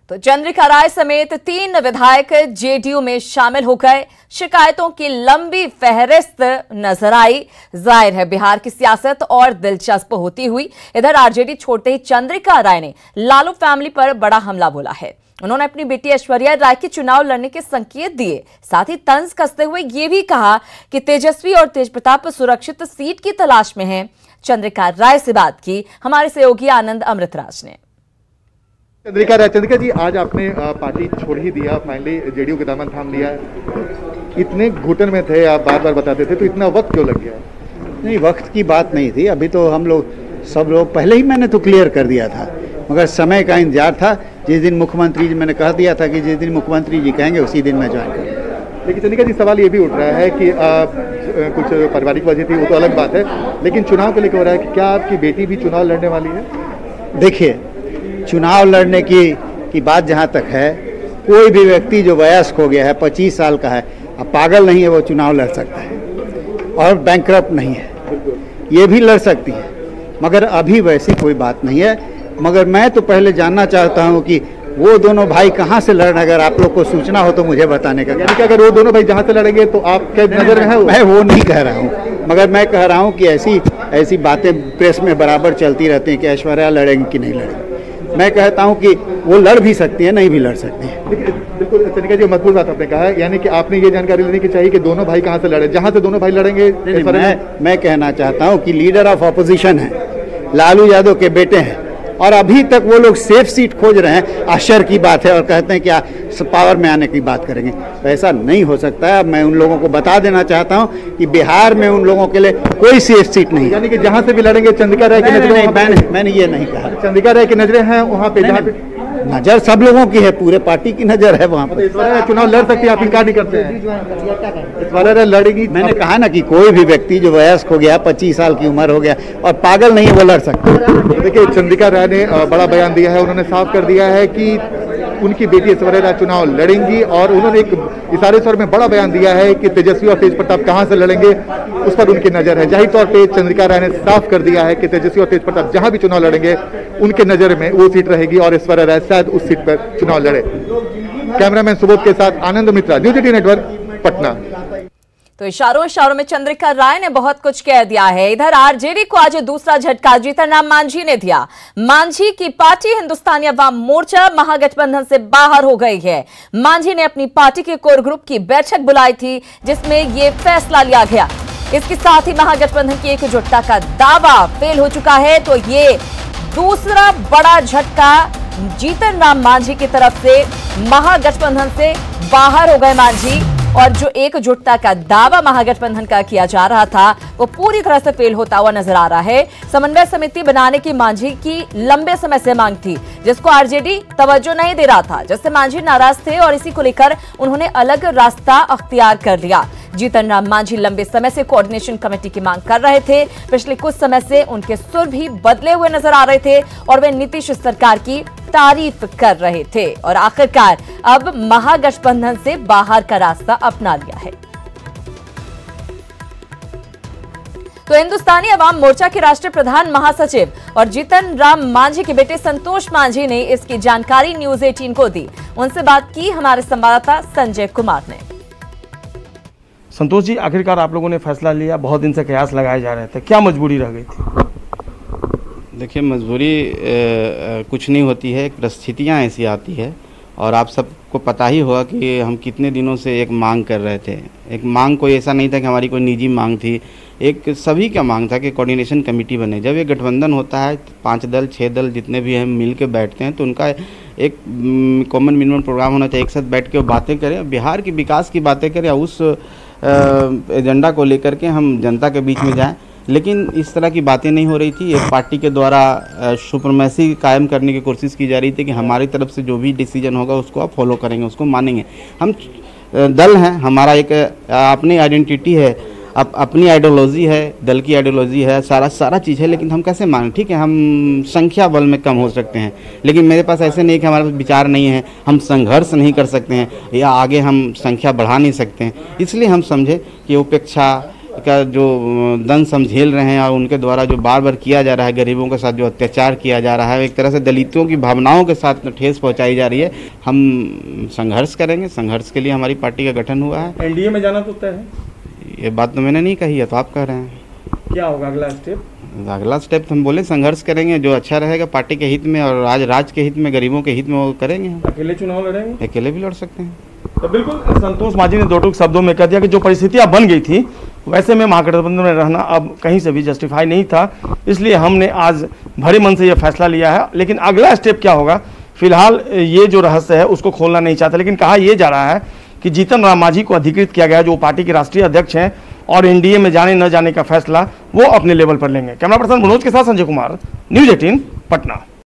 तो चंद्रिका राय समेत 3 विधायक जेडीयू में शामिल हो गए। शिकायतों की लंबी फहरिस्त नजर आई। जाहिर है बिहार की सियासत और दिलचस्प होती हुई। इधर आरजेडी छोड़ते ही चंद्रिका राय ने लालू फैमिली पर बड़ा हमला बोला है। उन्होंने अपनी बेटी ऐश्वर्या राय के चुनाव लड़ने के संकेत दिए। साथ ही तंज कसते हुए यह भी कहा कि तेजस्वी और तेजप्रताप सुरक्षित सीट की तलाश में हैं। चंद्रिका राय से बात की हमारे सहयोगी आनंद अमृतराज ने। चंद्रिका जी, आज आपने पार्टी छोड़ ही दिया, फाइनली जेडीयू के दामन थाम लिया। इतने घुटन में थे, आप बार बार बताते थे, तो इतना वक्त क्यों लग गया? नहीं, वक्त की बात नहीं थी। अभी तो हम लोग सब लोग पहले ही मैंने तो क्लियर कर दिया था, मगर समय का इंतजार था। जिस दिन मुख्यमंत्री जी, मैंने कह दिया था कि जिस दिन मुख्यमंत्री जी कहेंगे उसी दिन मैं ज्वाइन करूँगा। लेकिन चंद्रिका जी, सवाल ये भी उठ रहा है कि कुछ पारिवारिक वजह थी, वो तो अलग बात है, लेकिन चुनाव को लेकर हो रहा है कि क्या आपकी बेटी भी चुनाव लड़ने वाली है? देखिए, चुनाव लड़ने की बात जहाँ तक है, कोई भी व्यक्ति जो वयस्क हो गया है, 25 साल का है, अब पागल नहीं है, वो चुनाव लड़ सकता है और बैंकरप्ट नहीं है, ये भी लड़ सकती है। मगर अभी वैसी कोई बात नहीं है। मगर मैं तो पहले जानना चाहता हूँ कि वो दोनों भाई कहाँ से लड़ रहे हैं। अगर आप लोग को सूचना हो तो मुझे बताने का। यानी कि अगर वो दोनों भाई जहाँ से लड़ेंगे तो आपके नजर में है? मैं वो नहीं कह रहा हूँ, मगर मैं कह रहा हूँ कि ऐसी बातें प्रेस में बराबर चलती रहती हैं कि ऐश्वर्या लड़ेंगी कि नहीं लड़ेंगी। मैं कहता हूं कि वो लड़ भी सकती है, नहीं भी लड़ सकती है। बिल्कुल चंद्रिका जी, महत्वपूर्ण बात आपने कहा है, यानी कि आपने ये जानकारी लेनी चाहिए कि दोनों भाई कहां से लड़े, जहां से दोनों भाई लड़ेंगे। मैं कहना चाहता हूं कि लीडर ऑफ ऑपोजिशन है, लालू यादव के बेटे हैं, और अभी तक वो लोग सेफ सीट खोज रहे हैं। आश्चर्य की बात है, और कहते हैं कि पावर में आने की बात करेंगे, तो ऐसा नहीं हो सकता है। मैं उन लोगों को बता देना चाहता हूं कि बिहार में उन लोगों के लिए कोई सेफ सीट नहीं। यानी कि जहां से भी लड़ेंगे चंद्रिका राय की नजरें? मैंने ये नहीं कहा। चंद्रिका राय की नजरें हैं वहाँ पे, जहाँ पे नजर सब लोगों की है, पूरे पार्टी की नजर है वहाँ पर। चुनाव लड़ सकती है, आप इनकार नहीं करते हैं? ऐश्वर्या लड़ेगी? मैंने कहा ना कि कोई भी व्यक्ति जो वयस्क हो गया, 25 साल की उम्र हो गया और पागल नहीं है, वो लड़ सकता। देखिए, चंद्रिका राय ने बड़ा बयान दिया है। उन्होंने साफ कर दिया है कि उनकी बेटी ऐश्वर्या राय चुनाव लड़ेंगी, और उन्होंने एक इशारे स्वर में बड़ा बयान दिया है कि तेजस्वी और तेजप्रताप कहां से लड़ेंगे उस पर उनकी नजर है। जाहिर तौर पे चंद्रिका राय ने साफ कर दिया है कि तेजस्वी और तेजप्रताप जहां भी चुनाव लड़ेंगे उनके नजर में वो सीट रहेगी, और ऐश्वर्या राय शायद उस सीट पर चुनाव लड़े। कैमरामैन सुबोध के साथ आनंद मित्रा, न्यूज 18 नेटवर्क, पटना। तो इशारों में चंद्रिका राय ने बहुत कुछ कह दिया है। इधर आरजेडी को आज दूसरा झटका जीतन राम मांझी ने दिया। मांझी की पार्टी हिंदुस्तानी अवाम मोर्चा महागठबंधन से बाहर हो गई है। मांझी ने अपनी पार्टी के कोर ग्रुप की बैठक बुलाई थी, जिसमें यह फैसला लिया गया। इसके साथ ही महागठबंधन की एकजुटता का दावा फेल हो चुका है। तो ये दूसरा बड़ा झटका जीतन राम मांझी की तरफ से। महागठबंधन से बाहर हो गए मांझी, और जो एकजुटता का दावा महागठबंधन का किया जा रहा था वो पूरी तरह से फेल होता हुआ नजर आ रहा है। समन्वय समिति बनाने की मांझी की लंबे समय से मांग थी, जिसको आरजेडी तवज्जो नहीं दे रहा था, जिससे मांझी नाराज थे और इसी को लेकर उन्होंने अलग रास्ता अख्तियार कर लिया। जीतन राम मांझी लंबे समय से कोऑर्डिनेशन कमेटी की मांग कर रहे थे। पिछले कुछ समय से उनके सुर भी बदले हुए नजर आ रहे थे और वे नीतीश सरकार की तारीफ कर रहे थे, और आखिरकार अब महागठबंधन से बाहर का रास्ता अपना लिया है। तो हिंदुस्तानी अवाम मोर्चा के राष्ट्रीय प्रधान महासचिव और जीतन राम मांझी के बेटे संतोष मांझी ने इसकी जानकारी न्यूज 18 को दी। उनसे बात की हमारे संवाददाता संजय कुमार ने। संतोष जी, आखिरकार आप लोगों ने फैसला लिया, बहुत दिन से कयास लगाए जा रहे थे, क्या मजबूरी रह गई थी? देखिए, मजबूरी कुछ नहीं होती है, परिस्थितियाँ ऐसी आती है, और आप सबको पता ही होगा कि हम कितने दिनों से एक मांग कर रहे थे। एक मांग कोई ऐसा नहीं था कि हमारी कोई निजी मांग थी, एक सभी का मांग था कि कोऑर्डिनेशन कमेटी बने। जब ये गठबंधन होता है, 5 दल 6 दल जितने भी हम मिल के बैठते हैं, तो उनका एक कॉमन मिनिमम प्रोग्राम होना चाहिए। एक साथ बैठ के वो बातें करें, बिहार की विकास की बातें करें, उस एजेंडा को लेकर के हम जनता के बीच में जाएं। लेकिन इस तरह की बातें नहीं हो रही थी। एक पार्टी के द्वारा सुप्रीमेसी कायम करने की कोशिश की जा रही थी कि हमारी तरफ से जो भी डिसीजन होगा उसको आप फॉलो करेंगे, उसको मानेंगे। हम दल हैं, हमारा एक अपनी आइडेंटिटी है, अपनी आइडियोलॉजी है, दल की आइडियोलॉजी है, सारा चीज़ है, लेकिन हम कैसे मानें? ठीक है, हम संख्या बल में कम हो सकते हैं, लेकिन मेरे पास ऐसे नहीं कि हमारे पास विचार नहीं है, हम संघर्ष नहीं कर सकते हैं या आगे हम संख्या बढ़ा नहीं सकते हैं। इसलिए हम समझे कि उपेक्षा का जो दंश हम झेल रहे हैं और उनके द्वारा जो बार बार किया जा रहा है, गरीबों के साथ जो अत्याचार किया जा रहा है, एक तरह से दलितों की भावनाओं के साथ ठेस पहुंचाई जा रही है। हम संघर्ष करेंगे, संघर्ष के लिए हमारी पार्टी का गठन हुआ है। एनडीए में जाना तो तय है? ये बात तो मैंने नहीं कही है, तो आप कह रहे हैं। क्या होगा अगला स्टेप? अगला स्टेप हम बोले संघर्ष करेंगे, जो अच्छा रहेगा पार्टी के हित में और आज राज्य के हित में, गरीबों के हित में, वो करेंगे। हम अकेले चुनाव लड़ेंगे? अकेले भी लड़ सकते हैं। तो बिल्कुल संतोष मांझी ने दो टूक शब्दों में कह दिया कि जो परिस्थितियां बन गई थी वैसे में महागठबंधन में रहना अब कहीं से भी जस्टिफाई नहीं था, इसलिए हमने आज भरे मन से यह फैसला लिया है। लेकिन अगला स्टेप क्या होगा, फिलहाल ये जो रहस्य है उसको खोलना नहीं चाहते। लेकिन कहा यह जा रहा है कि जीतन राम मांझी को अधिकृत किया गया, जो पार्टी के राष्ट्रीय अध्यक्ष हैं, और एनडीए में जाने न जाने का फैसला वो अपने लेवल पर लेंगे। कैमरा पर्सन मनोज के साथ संजय कुमार, न्यूज़ 18 पटना।